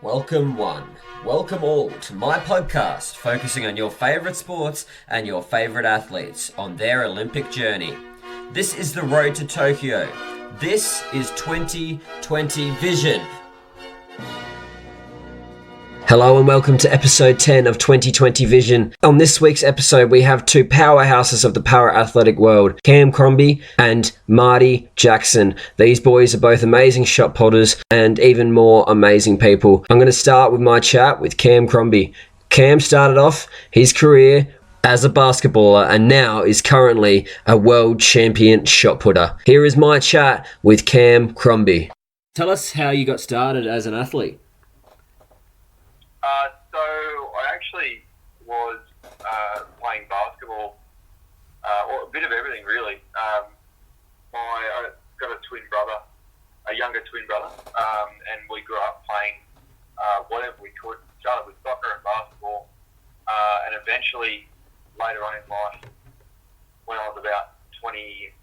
Welcome one, welcome all to my podcast focusing on your favourite sports and your favourite athletes on their Olympic journey. This is the road to Tokyo. This is 2020 Vision. Hello and welcome to episode 10 of 2020 Vision. On this week's episode, we have two powerhouses of the para-athletic world, Cam Crombie and Marty Jackson. These boys are both amazing shot putters and even more amazing people. I'm going to start with my chat with Cam Crombie. Cam started off his career as a basketballer and now is currently a world champion shot putter. Here is my chat with Cam Crombie. Tell us how you got started as an athlete. So I actually was playing basketball, or a bit of everything really. I got a twin brother, a younger twin brother, and we grew up playing whatever we could. Started with soccer and basketball, and eventually later on in life, when I was about 26,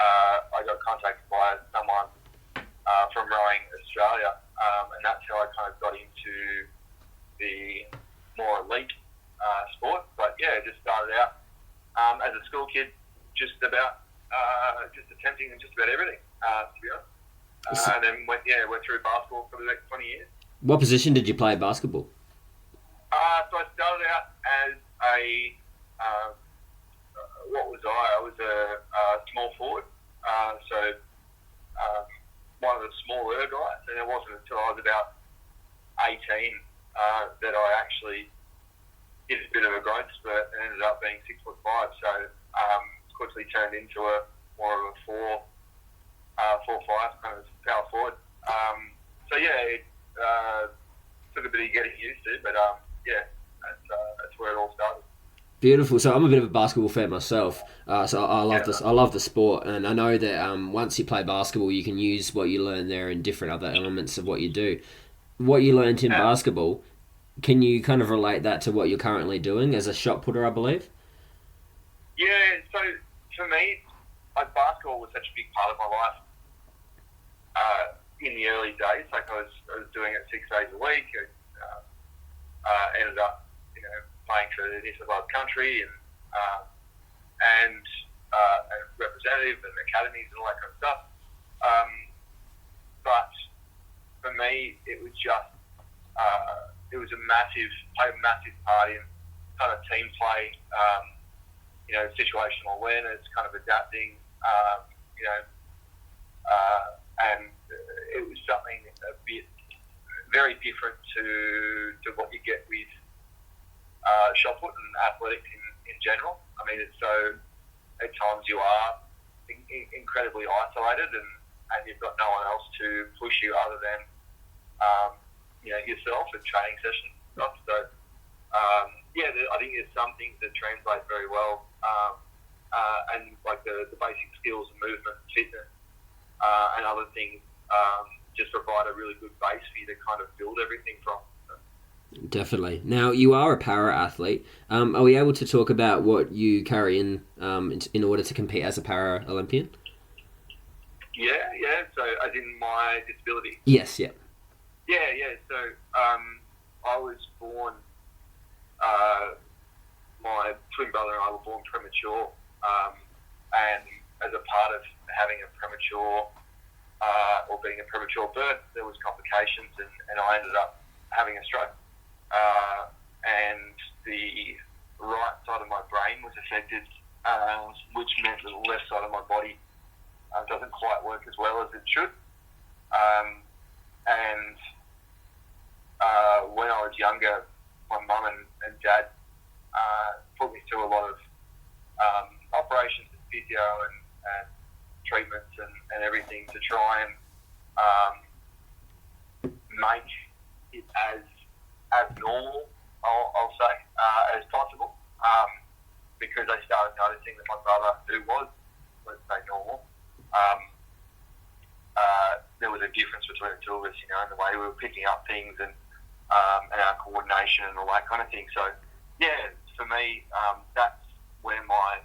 I got contacted by someone from Rowing Australia. And that's how I kind of got into the more elite sport. But yeah, just started out as a school kid, just attempting just about everything, to be honest. And then went through basketball for the next 20 years. What position did you play at basketball? So I started out as what was I? I was a small forward. One of the smaller guys, and it wasn't until I was about 18 that I actually did a bit of a growth spurt and ended up being 6'5". So quickly turned into more of a 4'5" kind of power forward. It took a bit of getting used to, but that's where it all started. Beautiful. So I'm a bit of a basketball fan myself. So I love this. I love the sport, and I know that once you play basketball, you can use what you learn there in different other elements of what you do. What you learned in basketball, can you kind of relate that to what you're currently doing as a shot putter, I believe? Yeah. So for me, basketball was such a big part of my life in the early days. Like I was doing it 6 days a week. Ended up, playing for the New South Wales country and representative and academies and all that kind of stuff. But for me, it was just it was played a massive part in kind of team play, situational awareness, kind of adapting, and it was something a bit very different to what you get with shot put and athletics in general. I mean, it's so at times you are incredibly isolated and you've got no one else to push you other than yourself and training sessions and stuff. So I think there's some things that translate very well, and like the basic skills and movement, fitness, and other things just provide a really good base for you to kind of build everything from. Definitely. Now, you are a para-athlete. Are we able to talk about what you carry in order to compete as a para-Olympian? Yeah. So, as in my disability? Yes, yeah. Yeah. So, I was born, my twin brother and I were born premature. And as a part of having a premature, or being a premature birth, there was complications and I ended up having a stroke. And the right side of my brain was affected, which meant that the left side of my body doesn't quite work as well as it should. When I was younger, my mum and dad put me through a lot of operations and physio and treatments and everything to try and make it as abnormal, I'll say, as possible, because I started noticing that my brother, who was, let's say, normal, there was a difference between the two of us, in the way we were picking up things and our coordination and all that kind of thing. So, yeah, for me, that's where my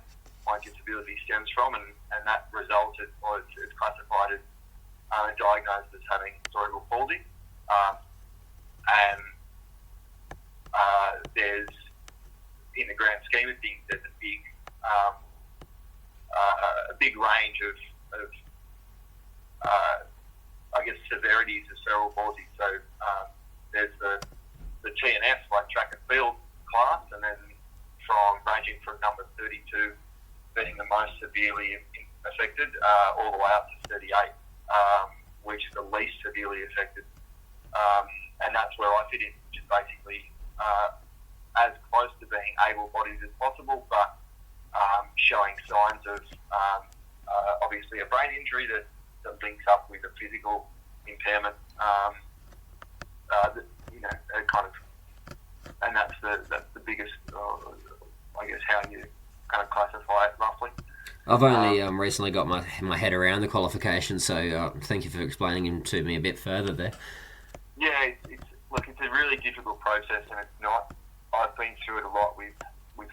disability stems from, and that resulted, or it's classified as diagnosed as having cerebral palsy. And there's, in the grand scheme of things, there's a big range of I guess, severities of cerebral palsy. So there's the TNS, like track and field class, and then ranging from number 32 being the most severely affected, all the way up to 38, which is the least severely affected. And that's where I fit in, which is basically as close to being able-bodied as possible, but showing signs of obviously a brain injury that links up with a physical impairment. And that's the biggest, I guess, how you kind of classify it roughly. I've only recently got my head around the qualifications, so thank you for explaining them to me a bit further there. Yeah, it's a really difficult process, and it's not. I've been through it a lot with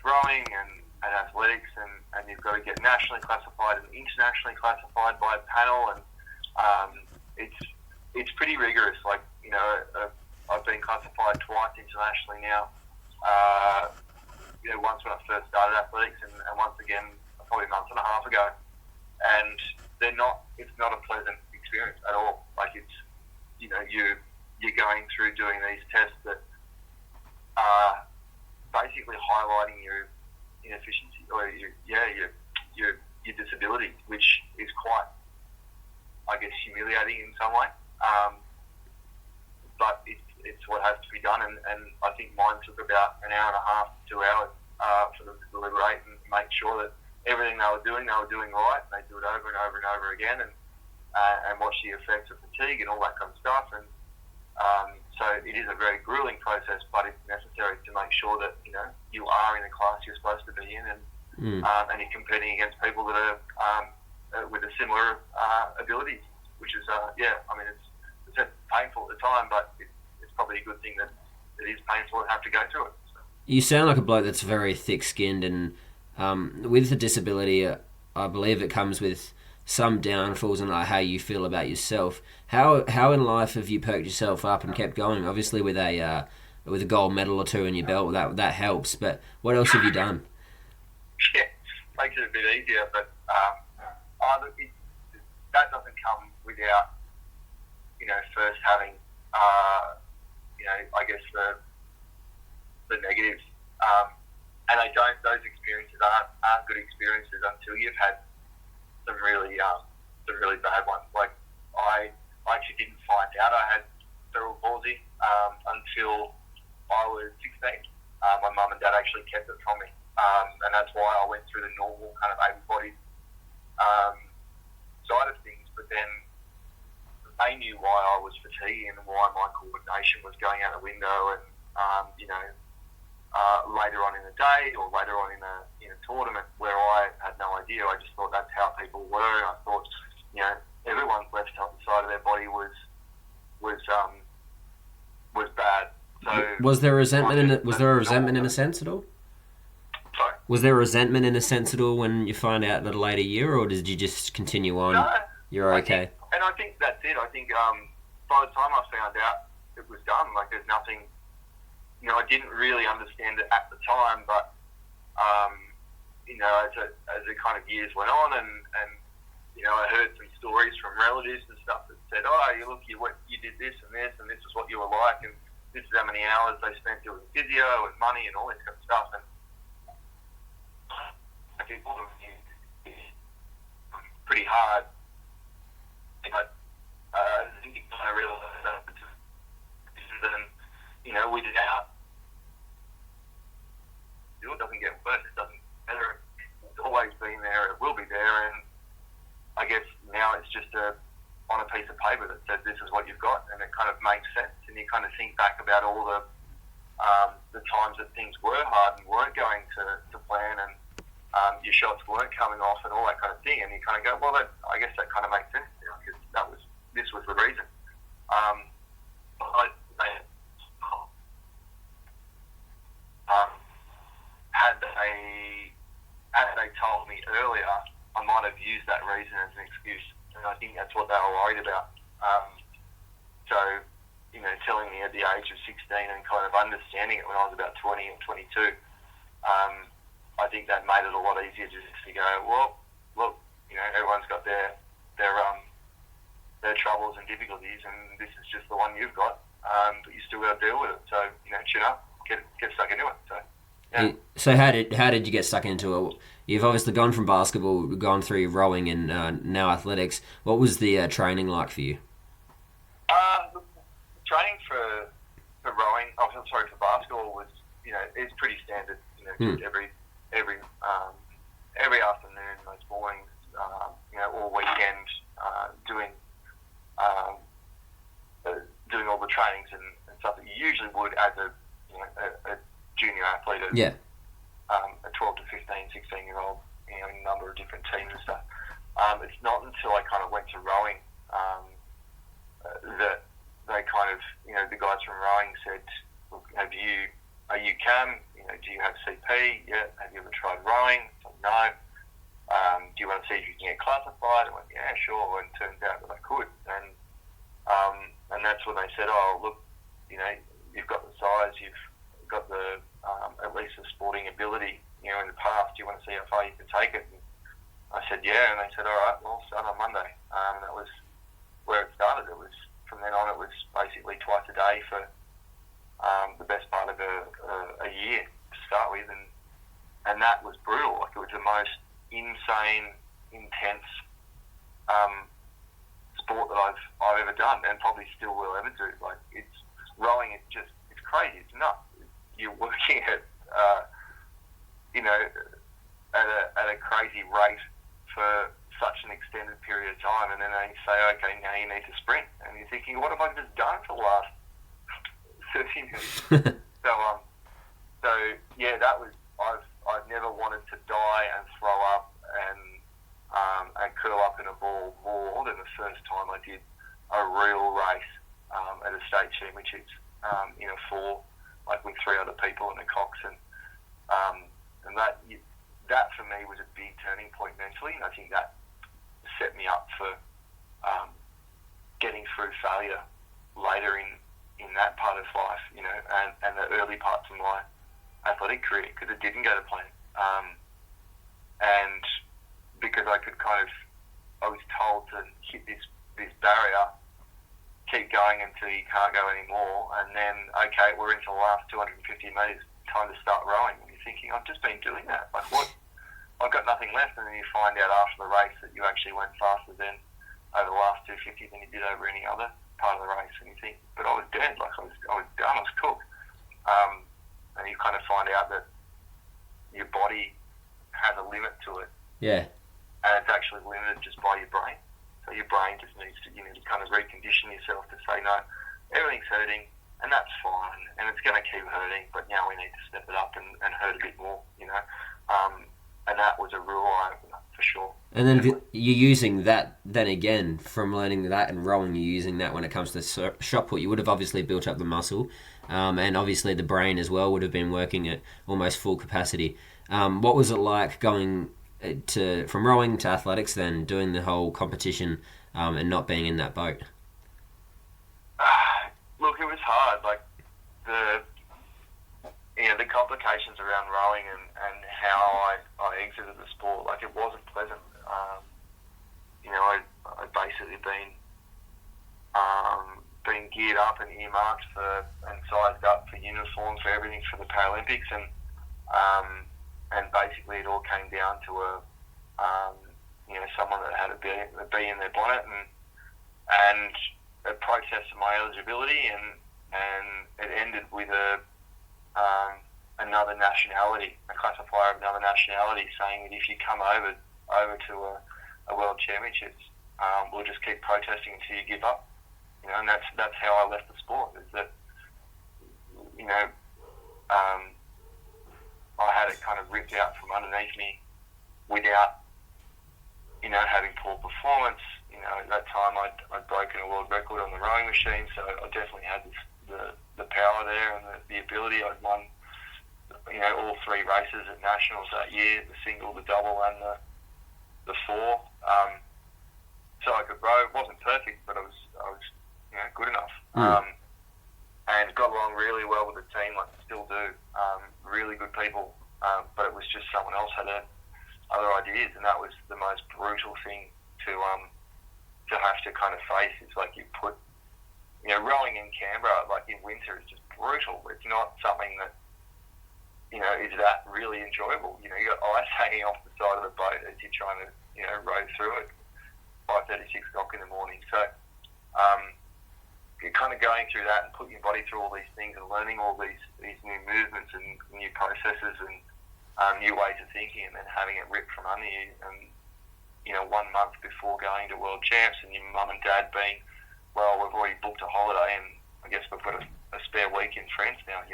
rowing and athletics, and you've got to get nationally classified and internationally classified by a panel, and it's pretty rigorous. Like, I've been classified twice internationally now. Once when I first started athletics, and once again probably a month and a half ago. And it's not a pleasant experience at all. Like, it's, you're going through doing these tests that are basically highlighting your inefficiency or your disability, which is quite, I guess, humiliating in some way. But it's what has to be done, and I think mine took about an hour and a half, 2 hours for them to deliberate and make sure that everything they were doing right. They do it over and over and over again, and watch the effects of fatigue and all that kind of stuff. And so it is a very grueling process, but it's necessary to make sure that you are in the class you're supposed to be in, and you're competing against people that are with a similar abilities, which is it's painful at the time, but it's probably a good thing that it is painful to have to go through it. So. You sound like a bloke that's very thick-skinned, and with the disability, I believe it comes with some downfalls and how you feel about yourself. How in life have you perked yourself up and kept going? Obviously, with a gold medal or two in your belt, that helps. But what else have you done? Yeah, makes it a bit easier, but that doesn't come without first having I guess the negatives. And those experiences aren't good experiences until you've had some really bad ones. Like, I actually didn't find out I had cerebral palsy until I was 16. My mum and dad actually kept it from me, and that's why I went through the normal kind of able-bodied side of things. But then they knew why I was fatiguing and why my coordination was going out the window, and later on in the day or later on in a tournament where I had no idea. I just thought that's how people were. I thought, everyone's left side of their body was bad. So was there resentment in a sense at all? Sorry? Was there resentment in a sense at all when you find out at a later year, or did you just continue on? No, you're okay. I think that's it. I think by the time I found out, it was done. Like, there's nothing. I didn't really understand it at the time, but as the kind of years went on, and I heard some stories from relatives and stuff that said, "Oh, you did this, and this is what you were like, and this is how many hours they spent doing physio and money and all this kind of stuff." And I think all of it is pretty hard. But I think you kind of realise that, and without it doesn't get worse, it doesn't get better. It's always been there, it will be there, and I guess now it's just on a piece of paper that says this is what you've got, and it kind of makes sense, and you kind of think back about all the times that things were hard and weren't going to plan, and your shots weren't coming off and all that kind of thing, and you kind of go, well, I guess that kind of makes sense now, because this was the reason. Had they told me earlier, I might have used that reason as an excuse, and I think that's what they were worried about. So, telling me at the age of 16 and kind of understanding it when I was about 20 or 22, I think that made it a lot easier just to go, well, look, everyone's got their troubles and difficulties, and this is just the one you've got, but you still got to deal with it. So, chin up, get stuck into it. So, yeah. So how did you get stuck into it? You've obviously gone from basketball, gone through rowing, and now athletics. What was the training like for you? Training for rowing, for basketball was, it's pretty standard. Just every afternoon, most mornings, all weekend, doing all the trainings and stuff that you usually would as a junior athlete, a 12 to 15, 16-year-old, in a number of different teams and stuff. It's not until I kind of went to rowing that they kind of, the guys from rowing said, look, are you CAM? Do you have CP? Yeah. Have you ever tried rowing? I said, no. Do you want to see if you can get classified? I went, yeah, sure. And it turns out that I could. And that's when they said, oh, look, you've got the size, you've got the at least the sporting ability, in the past. Do you want to see how far you can take it? And I said, yeah. And they said, all right, well, start on Monday. And that was where it started. It was, from then on, it was basically twice a day for the best part of a year to start with, and that was brutal. Like, it was the most insane, intense sport that I've ever done, and probably still will ever do. Like, rowing is just, it's crazy. It's nuts. You're working at at a crazy rate for such an extended period of time, and then they say, okay, now you need to sprint, and you're thinking, what have I just done for the last 30 minutes? So yeah, that was, I've never wanted to die and throw up and curl up in a ball more than the first time I did a real race at a state championships in a four, like with three other people in the Cox, and that for me was a big turning point mentally, and I think that set me up for getting through failure later in that part of life, and the early parts of my athletic career, because it didn't go to plan. And because I was told to hit this barrier, keep going until you can't go anymore, and then, okay, we're into the last 250 metres, time to start rowing. And you're thinking, I've just been doing that. Like, what? I've got nothing left. And then you find out after the race that you actually went faster than over the last 250 than you did over any other part of the race. And you think, but I was dead. Like, I was done. I was cooked. And you kind of find out that your body has a limit to it. Yeah. And it's actually limited just by your brain. So your brain just needs to, kind of recondition yourself to say, no, everything's hurting, and that's fine, and it's going to keep hurting, but now we need to step it up and hurt a bit more, and that was a real eye-opener, for sure. And then you're using that, then again, from learning that and rowing, you're using that when it comes to shot put. You would have obviously built up the muscle, and obviously the brain as well would have been working at almost full capacity. What was it like going from rowing to athletics, then doing the whole competition and not being in that boat? Look, it was hard. Like, the complications around rowing and how I exited the sport, like, it wasn't pleasant. I'd basically been geared up and earmarked and sized up for uniforms, for everything for the Paralympics, and basically it all came down to someone that had a bee in their bonnet and a process of my eligibility, and it ended with another nationality, a classifier of another nationality, saying that if you come over to a World Championships, we'll just keep protesting until you give up. And that's how I left the sport. Is that I had it kind of ripped out from underneath me without having poor performance. At that time I'd broken a world record on the rowing machine, so I definitely had the power there and the ability. I'd won all three races at nationals that year: the single, the double, and the four. So I could row. It wasn't perfect, but I was good enough. good people, but it was just someone else had other ideas, and that was the most brutal thing to have to kind of face. It's like you put, rowing in Canberra, like in winter, is just brutal. It's not something that, is that really enjoyable. You got ice hanging off the side of the boat as you're trying to, row through it, 5:30, 6 o'clock in the morning. So, you're kind of going through that and putting your body through all these things and learning all these new movements and new processes and new ways of thinking, and then having it ripped from under you. And 1 month before going to World Champs, and your mum and dad being, well, we've already booked a holiday, and I guess we've got a spare week in France now.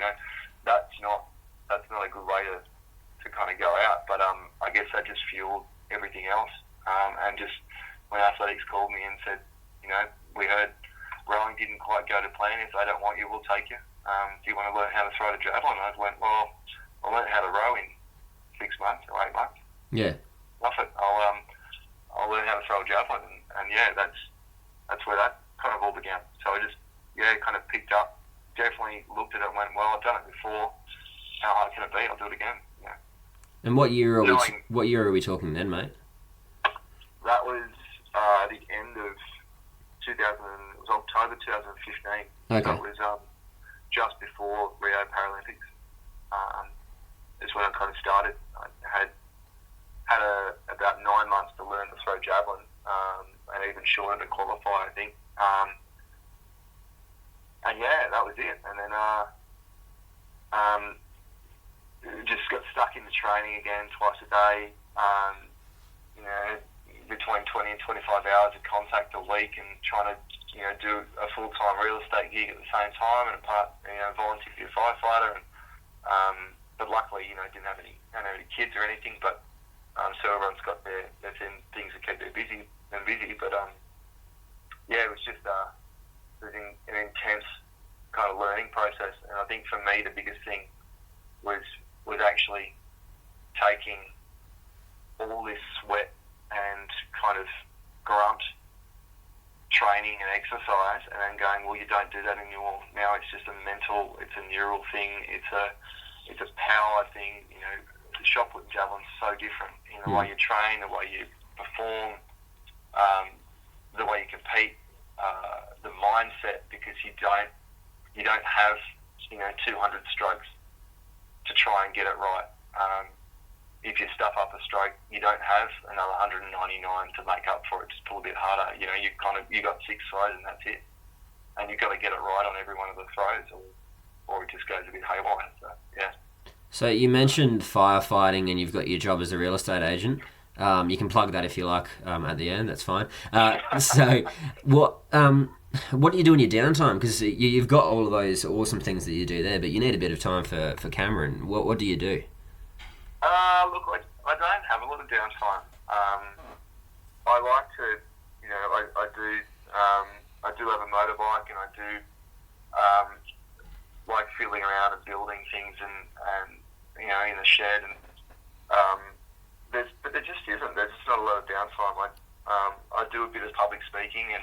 That's not a good way to kind of go out. But I guess that just fueled everything else. And just when athletics called me and said, we heard rowing didn't quite go to plan. If they don't want you, we'll take you. Do you want to learn how to throw the javelin? I went, well, I learned how to row in 6 months or 8 months. Yeah. Love it. I'll learn how to throw a javelin, and that's where that kind of all began. So I just kind of picked up, definitely looked at it and went, well, I've done it before. How hard can it be? I'll do it again. Yeah. And what year are we talking then, mate? That was the end of 2000. It was October 2015. Okay. That was just before Rio Paralympics. Is when I kind of started. I had about 9 months to learn to throw javelin, and even shorter to qualify, I think. And that was it. And then just got stuck into training again twice a day. Between 20 and 25 hours of contact a week, and trying to do a full-time real estate gig at the same time, and a part volunteer to be a firefighter. And but luckily, didn't have any kids or anything. But so everyone's got their things that keep them busy. But it was just it was an intense kind of learning process. And I think for me the biggest thing was actually taking all this sweat and kind of grunt training and exercise, and then going, well, you don't do that anymore. Now it's just it's a neural thing. It's a power thing. The shot put and javelin's so different in the way you train, the way you perform, the way you compete, the mindset, because you don't have 200 strokes to try and get it right. If you stuff up a stroke, you don't have another 199 to make up for it. Just pull a bit harder. You got 6 throws and that's it. And you've got to get it right on every one of the throws, or it just goes a bit haywire. So yeah. So you mentioned firefighting, and you've got your job as a real estate agent. You can plug that if you like at the end. That's fine. So what do you do in your downtime? Because you've got all of those awesome things that you do there, but you need a bit of time for Cameron. What do you do? Look, I don't have a lot of downtime. I like to, I do have a motorbike, and I do like fiddling around and building things and in the shed, and but there just isn't. There's just not a lot of downtime. I do a bit of public speaking and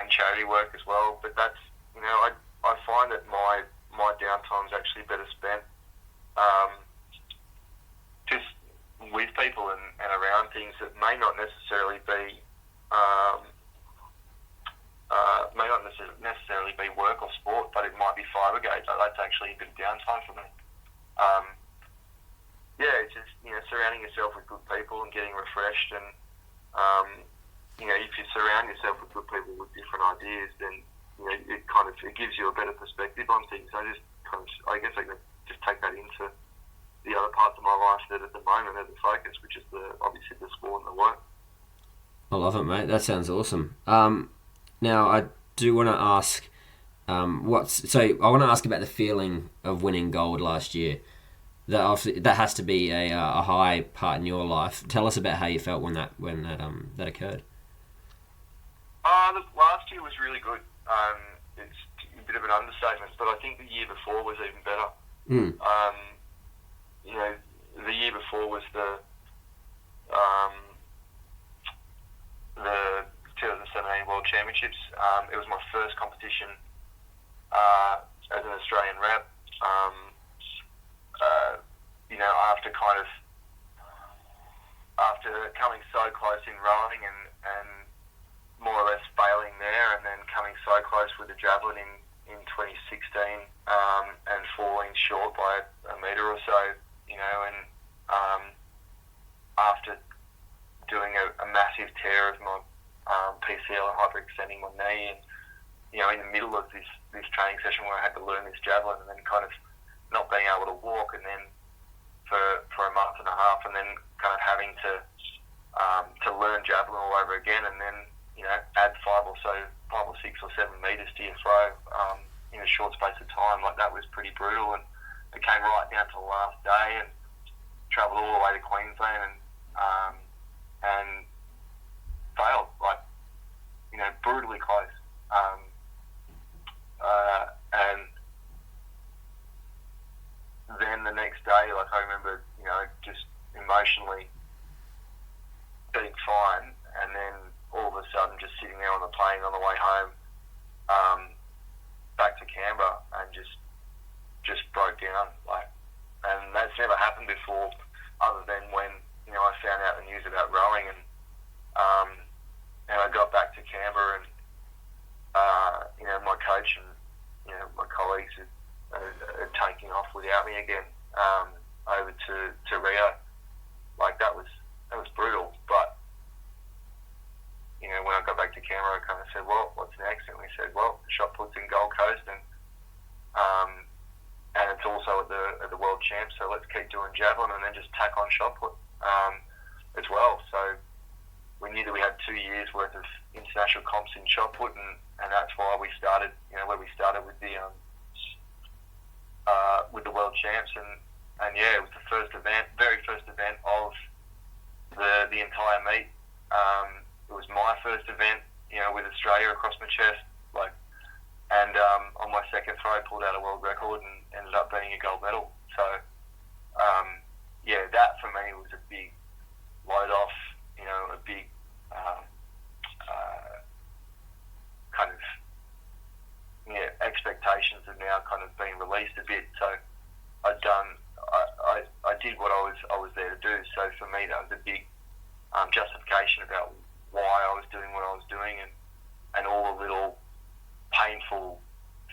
charity work as well, but that's I find that my downtime is actually better spent just with people and around things that may not necessarily be work or sport, but it might be fire brigade. So that's actually a bit of downtime for me. It's just surrounding yourself with good people and getting refreshed, and if you surround yourself with good people with different ideas, then it gives you a better perspective on things. I guess I can just take that into the other parts of my life that at the moment are the focus, which is obviously the sport and the work. I love it, mate. That sounds awesome. Now I do want to ask, I want to ask about the feeling of winning gold last year. That has to be a high part in your life. Tell us about how you felt when that occurred. Look, last year was really good. It's a bit of an understatement, but I think the year before was even better. The year before was the 2017 World Championships. It was my first competition as an Australian rep. after coming so close in rowing and more or less failing there, and then coming so close with the javelin in 2016 and falling short by a metre or so, and after doing a massive tear of my PCL and hyperextending my knee, and in the middle of this training session where I had to learn this javelin, and then kind of not being able to walk, and then for a month and a half, and then kind of having to learn javelin all over again, and then add 5 or 6 or 7 metres to your throw in a short space of time. Like, that was pretty brutal, and it came right down to the last day, and travelled all the way to Queensland and failed, like, brutally close. And then the next day, like, I remember, just emotionally being fine, and then all of a sudden just sitting there on the plane on the way home, back to Canberra, and just broke down, like, and that's never happened before, other than when I found out the news about rowing, and I got back to Canberra, and my coach and my colleagues are taking off without me again over to Rio. Like, that was brutal, but when I got back to Canberra, I kind of said, well, what's next? And we said, well, shot put's in Gold Coast, and it's also at the World Champs, so let's keep doing javelin and then just tack on shot put as well. So we knew that we had 2 years worth of international comps in shot put, and that's why we started, where we started with the World Champs, and yeah, it was the very first event of the entire meet. It was my first event, with Australia across my chest, like, and on my second throw, pulled out a world record and ended up being a gold medal. So, yeah, that for me was a big load off, a big kind of, expectations have now kind of been released a bit. So I did what I was there to do. So for me, that was a big justification about why I was doing what I was doing, and all the little painful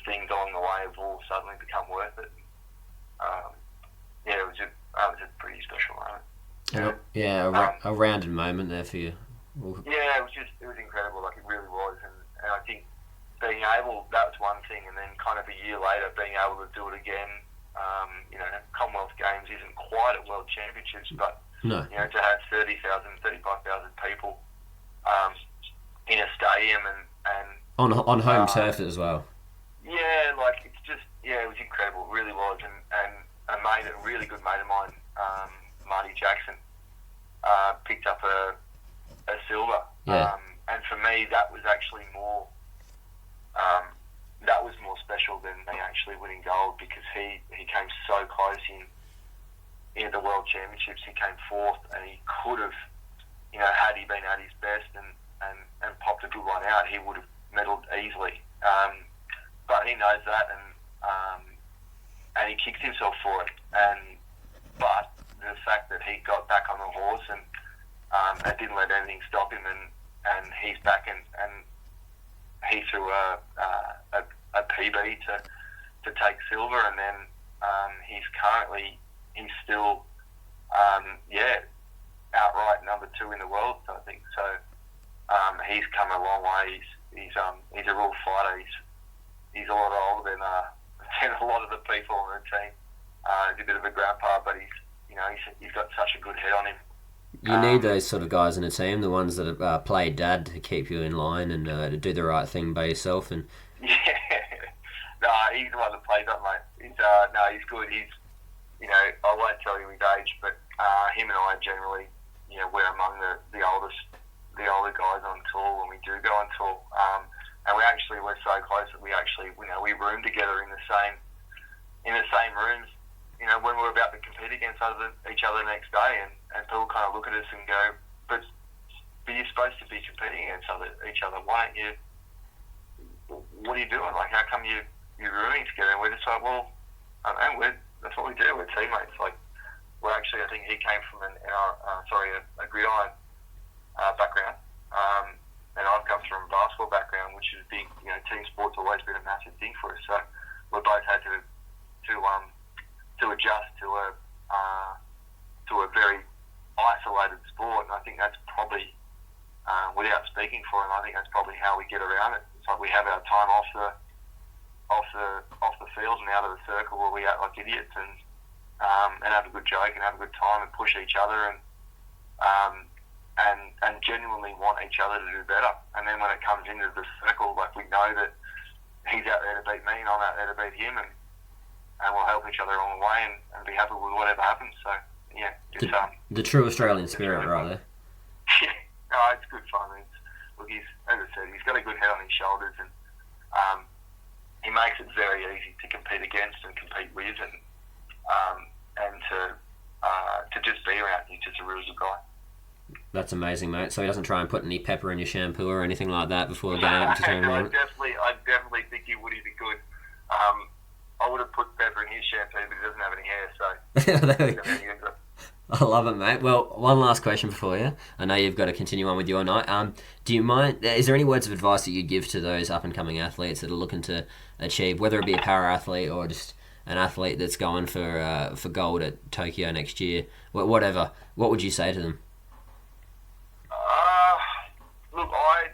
things along the way have all suddenly become worth it. It was a pretty special moment. A rounded moment there for you. Yeah, it was incredible. Like, it really was, and I think being able, that was one thing, and then kind of a year later being able to do it again. Commonwealth Games isn't quite at World Championships, but no. To have 30,000, 35,000 people in a stadium and on home turf as well. Yeah, like, it's just, it was incredible. It really was, and a really good mate of mine, Marty Jackson, picked up a silver. Yeah. And for me, that was actually more. That was more special than me actually winning gold, because he came so close in the World Championships. He came fourth, and he could have, had he been at his best and popped a good one out, he would have medalled easily. But he knows that, and he kicked himself for it. But the fact that he got back on the horse and didn't let anything stop him, and he's back, and he threw a PB to take silver, and then he's still outright number 2 in the world, I think. So he's come a long way. He's a real fighter. He's a lot older than a lot of the people on the team. He's a bit of a grandpa, but he's got such a good head on him. You need those sort of guys in a team, the ones that play dad, to keep you in line and to do the right thing by yourself. And no, he's the one that plays up, mate. He's good. He's, I won't tell you his age, but him and I generally, we're among the older guys on tour when we do go on tour. And we're so close that we room together in the same rooms. When we're about to compete against each other the next day, and people kind of look at us and go, but you're supposed to be competing against each other. Why aren't you? What are you doing? Like, how come you're rooming together? And we're just like, well, I don't know, that's what we do. We're teammates. Like, well, actually, I think he came from a gridiron background, and I've come from a basketball background, which is big. You know, team sports always been a massive thing for us. So we both had to adjust to a very isolated sport, and I think that's probably, without speaking for him, I think that's probably how we get around it. It's like we have our time off the field and out of the circle where we act like idiots and have a good joke and have a good time and push each other and genuinely want each other to do better. And then when it comes into the circle, like, we know that he's out there to beat me and I'm out there to beat him, and we'll help each other along the way and be happy with whatever happens. So yeah, it's the true Australian spirit, right there. Yeah, no, it's good fun. Look, as I said, he's got a good head on his shoulders, and he makes it very easy to compete against and compete with, and to just be around. He's just a really good guy. That's amazing, mate. So he doesn't try and put any pepper in your shampoo or anything like that before the game to turn no, around? I definitely think he would if he could. I would have put pepper in his shampoo, but he doesn't have any hair, so... I love it, mate. Well, one last question for you. I know you've got to continue on with your night. Do you mind? Is there any words of advice that you'd give to those up and coming athletes that are looking to achieve, whether it be a power athlete or just an athlete that's going for gold at Tokyo next year, whatever? What would you say to them? Look, I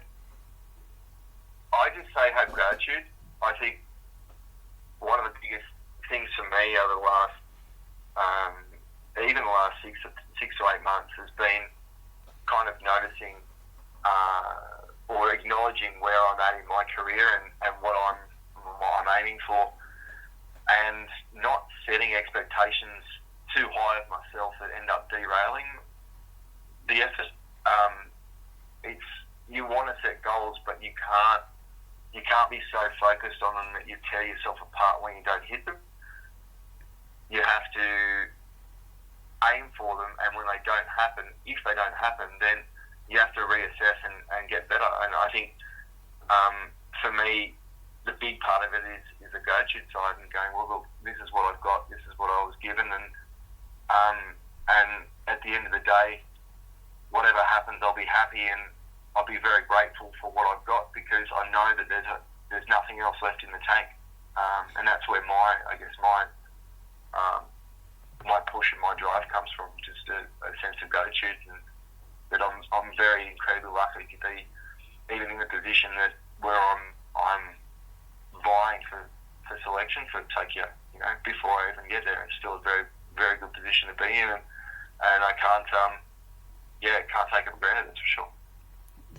just say have gratitude. I think one of the biggest things for me over the last even the last 6 to 8 months has been kind of noticing or acknowledging where I'm at in my career and what I'm aiming for, and not setting expectations too high of myself that end up derailing the effort. You want to set goals, but you can't be so focused on them that you tear yourself apart when you don't hit them. You have to aim for them, and when they don't happen, if they don't happen, then you have to reassess and get better. And I think for me, the big part of it is the gratitude side and going, well, look, this is what I've got, this is what I was given, and at the end of the day, whatever happens, I'll be happy and I'll be very grateful for what I've got, because I know that there's nothing else left in the tank, and that's where my push and my drive comes from, just a sense of gratitude, and that I'm very incredibly lucky to be even in the position that where I'm vying for selection for Tokyo. You know, before I even get there, it's still a very, very good position to be in, and I can't take it for granted, that's for sure.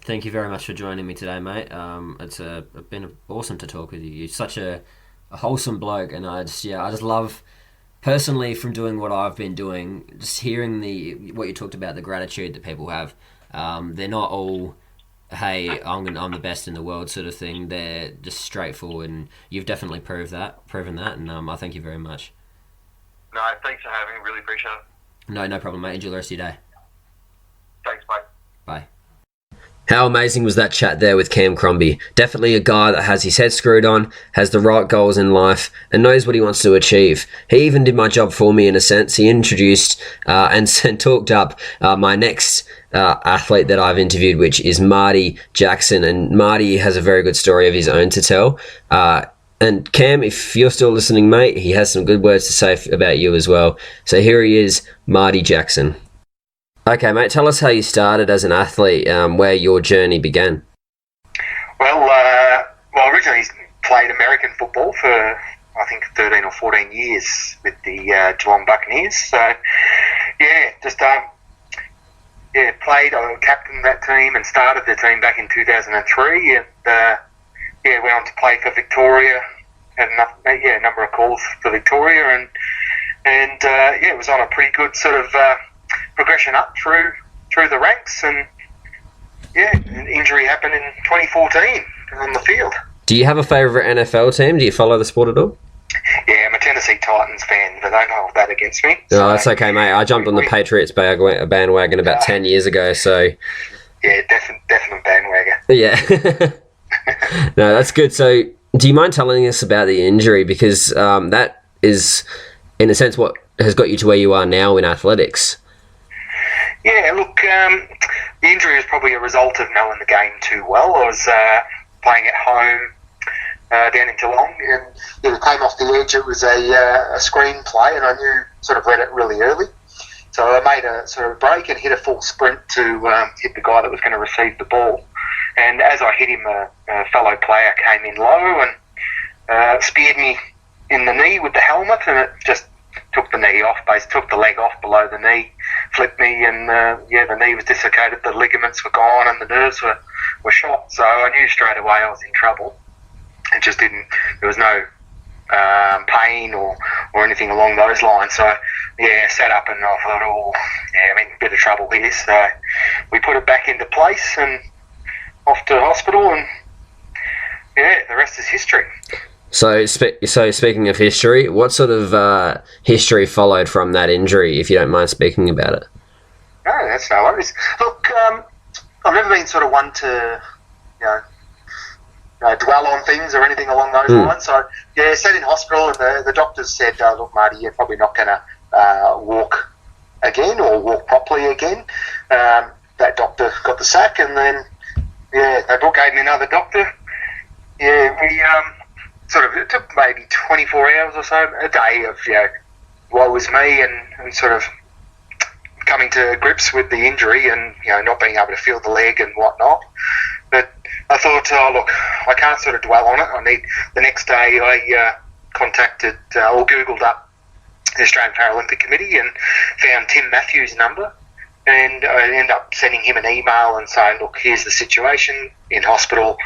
Thank you very much for joining me today, mate. It's been awesome to talk with you. You're such a wholesome bloke, and I just love, personally, from doing what I've been doing, just hearing what you talked about, the gratitude that people have. They're not all, hey, I'm the best in the world sort of thing. They're just straightforward, and you've definitely proven that, and I thank you very much. No, thanks for having me. Really appreciate it. No problem, mate. Enjoy the rest of your day. Thanks, mate. Bye. How amazing was that chat there with Cam Crombie? Definitely a guy that has his head screwed on, has the right goals in life, and knows what he wants to achieve. He even did my job for me in a sense. He introduced and talked up my next athlete that I've interviewed, which is Marty Jackson. And Marty has a very good story of his own to tell. And Cam, if you're still listening, mate, he has some good words to say about you as well. So here he is, Marty Jackson. Okay, mate, tell us how you started as an athlete, where your journey began. Well, originally played American football for, I think, 13 or 14 years with the Geelong Buccaneers. So, played, I captained that team and started the team back in 2003. And, went on to play for Victoria. Had a number of calls for Victoria, and it was on a pretty good sort of progression up through the ranks, and an injury happened in 2014 on the field. Do you have a favourite NFL team? Do you follow the sport at all? Yeah, I'm a Tennessee Titans fan, but don't hold that against me. No, that's okay, mate. I jumped on the Patriots bandwagon about 10 years ago, so... Yeah, definite bandwagon. Yeah. No, that's good. So, do you mind telling us about the injury? Because that is, in a sense, what has got you to where you are now in athletics? Yeah, look, the injury was probably a result of knowing the game too well. I was playing at home down in Geelong, and it came off the edge. It was a screen play, and I read it really early. So I made a sort of break and hit a full sprint to hit the guy that was going to receive the ball. And as I hit him, a fellow player came in low and speared me in the knee with the helmet, and it just took the knee off, took the leg off below the knee, flipped me, and the knee was dislocated, the ligaments were gone, and the nerves were shot. So I knew straight away I was in trouble. It just didn't. There was no pain or anything along those lines. So I sat up and I thought, I'm in a bit of trouble here. So we put it back into place and off to hospital, and the rest is history. So speaking of history, what sort of history followed from that injury, if you don't mind speaking about it? No, that's no worries. Look, I've never been sort of one to, dwell on things or anything along those lines. So, sat in hospital, and the doctors said, look, Marty, you're probably not going to walk again or walk properly again. That doctor got the sack, and then, they gave me another doctor. We it took maybe 24 hours or so, a day of, woe was me, and sort of coming to grips with the injury and, not being able to feel the leg and whatnot. But I thought, look, I can't sort of dwell on it. The next day I contacted or Googled up the Australian Paralympic Committee and found Tim Matthews' number, and I ended up sending him an email and saying, look, here's the situation in hospital.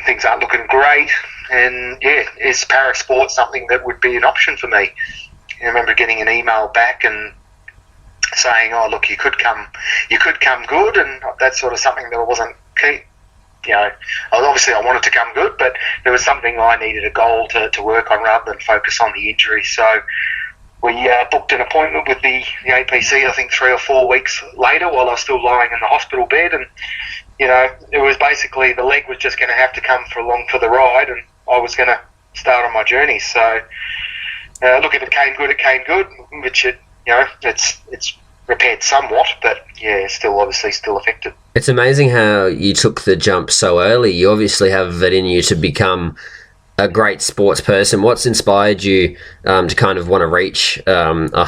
Things aren't looking great, and is parasport something that would be an option for me? I remember getting an email back and saying, oh, look, you could come good, and that's sort of something that I wasn't keen. Obviously I wanted to come good, but there was something I needed a goal to work on rather than focus on the injury. So we booked an appointment with the APC, I think 3 or 4 weeks later, while I was still lying in the hospital bed, and it was basically the leg was just going to have to come along for the ride, and I was going to start on my journey. So, look, if it came good, it came good, which it's repaired somewhat, but still affected. It's amazing how you took the jump so early. You obviously have it in you to become a great sports person. What's inspired you to kind of want to reach a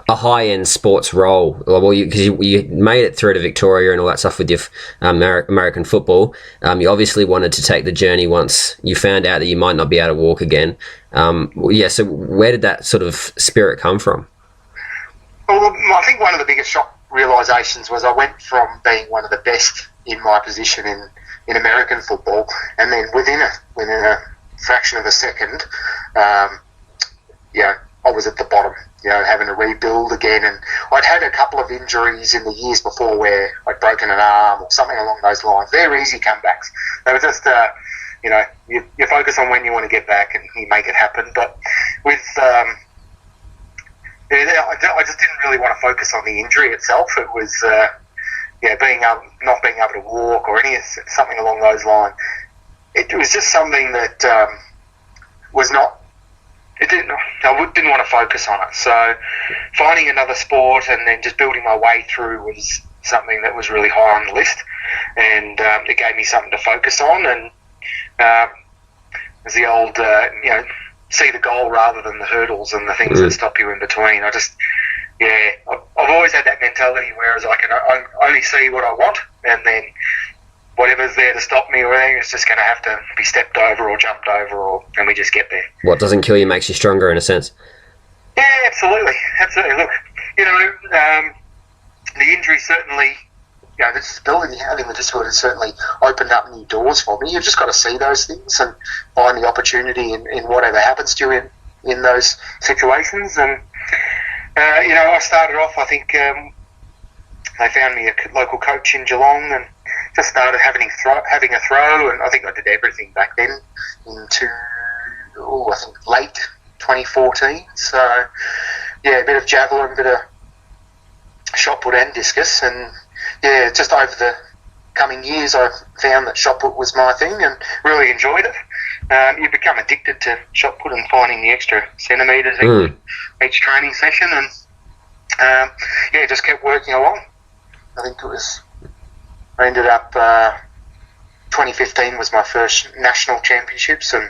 high-end sports role? Well, because you made it through to Victoria and all that stuff with your American football. You obviously wanted to take the journey once you found out that you might not be able to walk again. So where did that sort of spirit come from? Well, I think one of the biggest shock realisations was I went from being one of the best in my position in American football, and then within a fraction of a second, I was at the bottom, having to rebuild again. And I'd had a couple of injuries in the years before where I'd broken an arm or something along those lines. They're easy comebacks. They were just, you focus on when you want to get back and you make it happen. But with, I just didn't really want to focus on the injury itself. It was, not being able to walk or something along those lines. It was just something that was not. I didn't want to focus on it. So finding another sport and then just building my way through was something that was really high on the list, and it gave me something to focus on. And as the old, see the goal rather than the hurdles and the things that stop you in between. I've always had that mentality, whereas I can only see what I want, and then whatever's there to stop me or anything is just going to have to be stepped over or jumped over, and we just get there. What doesn't kill you makes you stronger, in a sense. Yeah, absolutely. Look, the injury certainly, the disability, having the disability certainly opened up new doors for me. You've just got to see those things and find the opportunity in whatever happens to you in those situations. And, I started off, I think, they found me a local coach in Geelong and just started having a throw, and I think I did everything back then into, I think, late 2014. So, a bit of javelin, a bit of shot put and discus, and just over the coming years I found that shot put was my thing and really enjoyed it. you become addicted to shot put and finding the extra centimetres each training session, and just kept working along. I think I ended up 2015 was my first national championships, and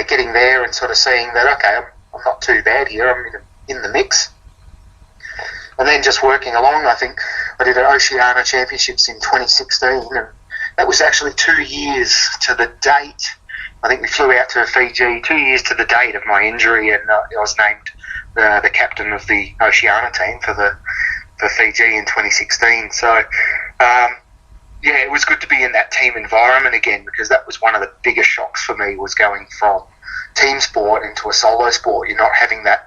getting there and sort of seeing that I'm not too bad here. I'm in the mix. And then just working along, I think I did an Oceania Championships in 2016, and that was actually 2 years to the date. I think we flew out to Fiji 2 years to the date of my injury, and I was named the captain of the Oceania team for Fiji in 2016. So, it was good to be in that team environment again, because that was one of the biggest shocks for me, was going from team sport into a solo sport. You're not having that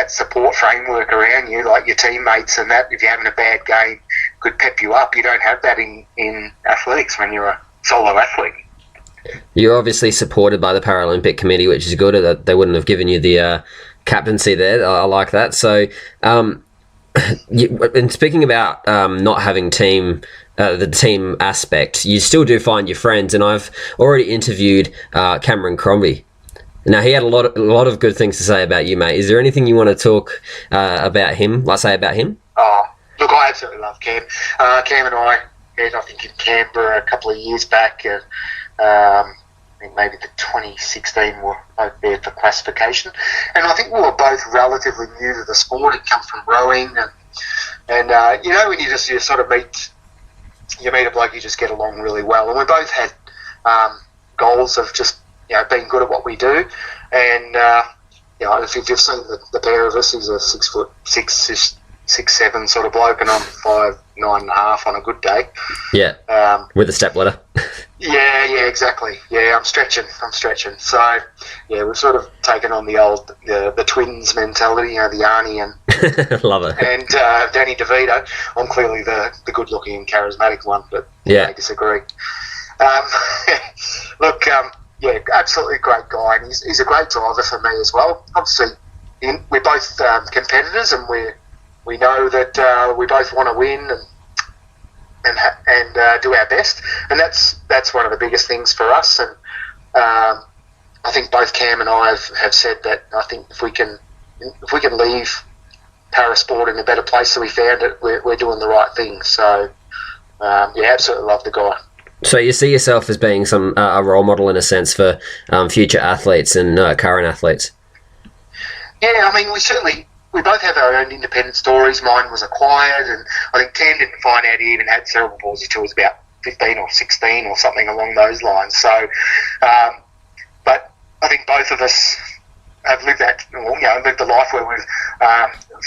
support framework around you, like your teammates, and that if you're having a bad game could pep you up. You don't have that in athletics when you're a solo athlete. You're obviously supported by the Paralympic Committee, which is good. That they wouldn't have given you the captaincy there. I like that. So, and speaking about not having the team aspect, you still do find your friends, and I've already interviewed Cameron Crombie. Now, he had a lot of good things to say about you, mate. Is there anything you want to talk about him? Oh, look, I absolutely love Cam. Cam and I met, I think, in Canberra a couple of years back. I think maybe the 2016 were both there for classification. And I think we were both relatively new to the sport. He'd come from rowing. And when you sort of meet a bloke, you just get along really well. And we both had goals of just being good at what we do, and if you've seen the pair of us, he's a 6'7" sort of bloke, and I'm 5'9.5" on a good day. Yeah. With a step ladder. Yeah, exactly. Yeah, I'm stretching. So we've sort of taken on the twins mentality, the Arnie and love it, and Danny DeVito. I'm clearly the good-looking and charismatic one, but I disagree. Look. Absolutely great guy, and he's a great driver for me as well. Obviously, we're both competitors, and we know that we both want to win and do our best, and that's one of the biggest things for us. And I think both Cam and I have said that I think if we can leave parasport in a better place than we found it, we're doing the right thing. So absolutely love the guy. So you see yourself as being a role model in a sense for future athletes and current athletes? Yeah, I mean, we both have our own independent stories. Mine was acquired, and I think Cam didn't find out he even had cerebral palsy until he was about 15 or 16 or something along those lines. So, but I think both of us have lived a life where we've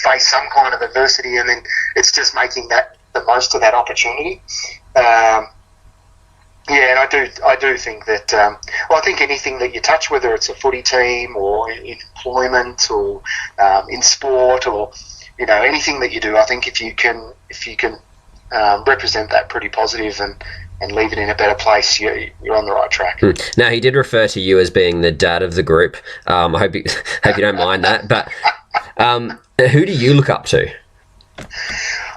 faced some kind of adversity, and then it's just making the most of that opportunity. And I do think that. I think anything that you touch, whether it's a footy team or in employment or in sport or anything that you do, I think if you can represent that pretty positive and leave it in a better place, you're on the right track. Now, he did refer to you as being the dad of the group. I hope you don't mind that. But who do you look up to?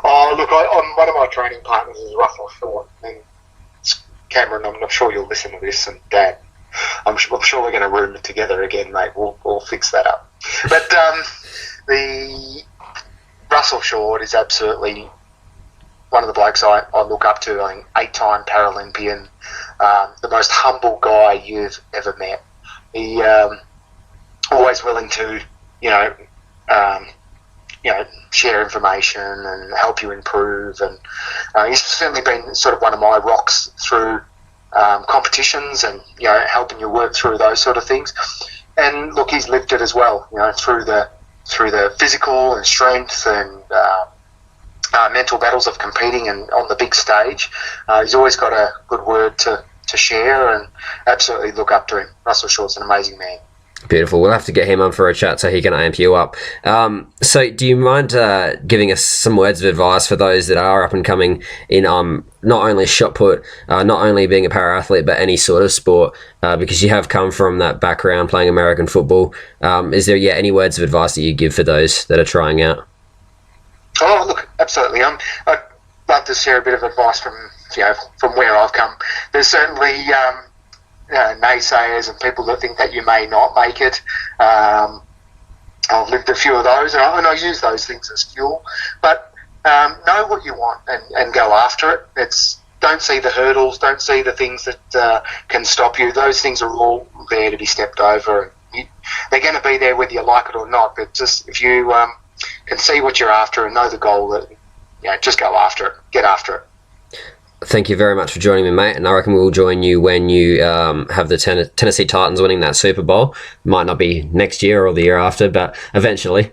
Oh, look, one of my training partners is Russell Short, and Cameron, I'm not sure you'll listen to this, and Dad, I'm sure we're going to room it together again, mate. We'll fix that up. But the Russell Short is absolutely one of the blokes I look up to. I think 8-time Paralympian, the most humble guy you've ever met. He always willing to, share information and help you improve. And he's certainly been sort of one of my rocks through competitions and, helping you work through those sort of things. And look, he's lived it as well, through the physical and strength and mental battles of competing and on the big stage. He's always got a good word to share, and absolutely look up to him. Russell Short's an amazing man. Beautiful. We'll have to get him on for a chat so he can amp you up. So do you mind giving us some words of advice for those that are up and coming in not only shot put, not only being a para-athlete, but any sort of sport, because you have come from that background playing American football. Is there any words of advice that you give for those that are trying out? Oh, look, absolutely. I'd love to share a bit of advice from where I've come. There's certainly naysayers and people that think that you may not make it. I've lived a few of those, and I use those things as fuel. But know what you want and go after it. Don't see the hurdles, don't see the things that can stop you. Those things are all there to be stepped over. They're going to be there whether you like it or not. But just if you can see what you're after and know the goal, that just go after it, get after it. Thank you very much for joining me, mate, and I reckon we'll join you when you have the Tennessee Titans winning that Super Bowl. Might not be next year or the year after, but eventually.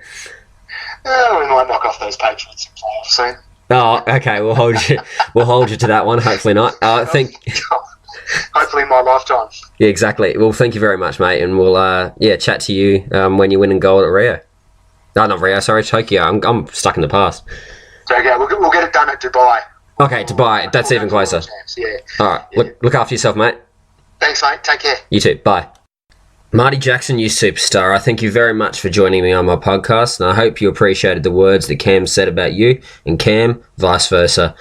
We might knock off those Patriots in playoffs soon. Oh, okay. We'll hold you to that one. Hopefully not. Hopefully in my lifetime. Yeah, exactly. Well, thank you very much, mate, and we'll chat to you when you win in gold at Rio. No, not Rio. Sorry, Tokyo. I'm stuck in the past. Okay, we'll get it done at Dubai. Okay, Dubai. That's even closer. Yeah. All right. Yeah. Look after yourself, mate. Thanks, mate. Take care. You too. Bye. Marty Jackson, you superstar. I thank you very much for joining me on my podcast, and I hope you appreciated the words that Cam said about you, and Cam, vice versa.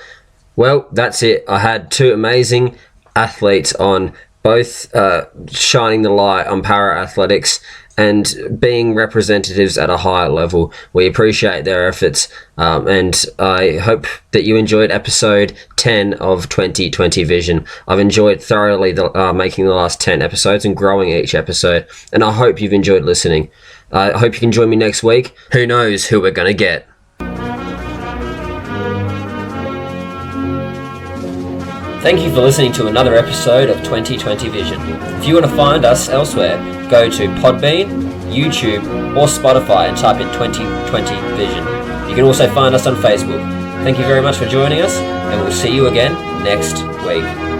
Well, that's it. I had two amazing athletes on, both shining the light on para-athletics and being representatives at a higher level. We appreciate their efforts, and I hope that you enjoyed episode 10 of 2020 Vision. I've enjoyed thoroughly making the last 10 episodes and growing each episode, and I hope you've enjoyed listening. I hope you can join me next week. Who knows who we're going to get. Thank you for listening to another episode of 2020 Vision. If you want to find us elsewhere, go to Podbean, YouTube, or Spotify and type in 2020 Vision. You can also find us on Facebook. Thank you very much for joining us, and we'll see you again next week.